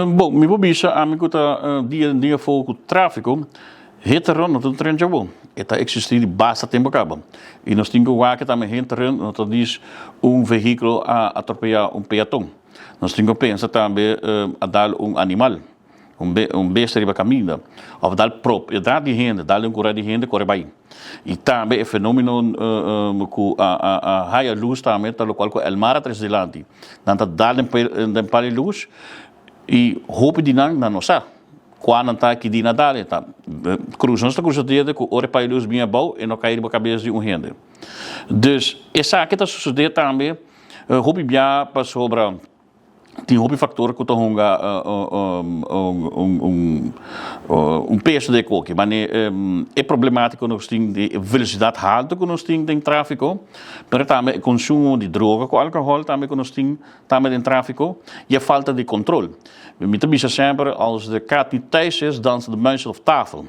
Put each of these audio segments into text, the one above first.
Bom, mi bisa ami kuta dia foco tráfico, heteron no trem já bom. Eta existir basta tempo acaba. E nós temos que também heteron no diz veículo a atropellar peatão. Nós temos que pensar também a dar animal, besta riba caminho, ou dar propriedade de renda, dar coragem de renda corre bem. E também o fenômeno que a raia luz também, tal qual que o mar atrás delante, nanta dar para luz e roupa de na nossa quando está aqui de Nadal tá cruzando esta coisa de que ora para luz bem bom e não cair na cabeça de rende. Dus essa que está sucedendo também roupa bem para sobre tem roupa fator que está peso de qualquer mas é problemático nós temos de velocidade alta que nós temos em tráfego, mas também consumo de droga com álcool também que nós temos também em tráfego e a falta de controle. We moeten sempre als de kaart niet thuis is, dansen de mensen op tafel.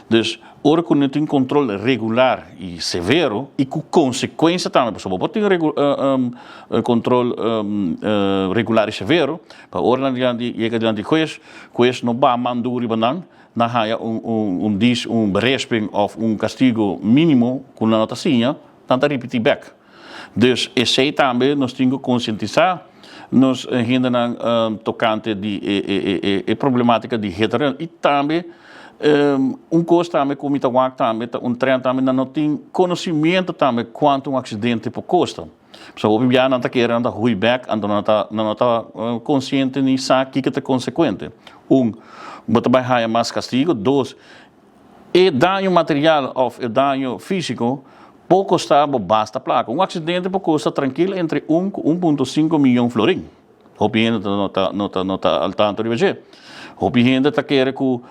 Dus ora que não tem controle regular e severo e com consequência também, por exemplo, tem controle regular e severo, para ora diante juez não vai mandar banang na haya diz berisping of castigo mínimo com a notazinha, tanto repetir back. Dus esse também nós temos que conscientizar nos ainda tocante de problemática de retorno e também custo também como está também trem também não tem conhecimento também quanto acidente por custa. So obviamente não está querendo ruim back, não está consciente nem sabe que é consequente. Bota vai mais castigo. Dois, é dano material ou é dano físico. Pouco está basta placa. Acidente por custa tranquilo entre 1 e 1,5 milhão florim. Hopiendo nota al tanto de ver. Hopiendo está querendo que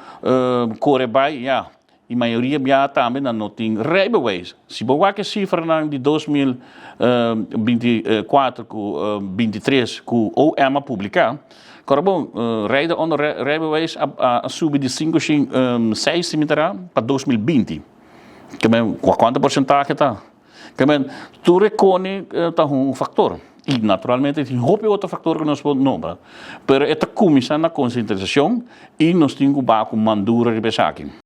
corre bem, já. E maioria já também não tem rijbewijs. Se boa que cifra de 2024 com 23 que o EMA publicar, corre rijden onder rijbewijs a subir de 5,6 cm para 2020. Quanto porcentagem está? Tu reconhece está factor. E naturalmente tem outro factor que nós podemos nombrar. Mas esta comissão na conscientização e nós temos que mandar de pesquisa.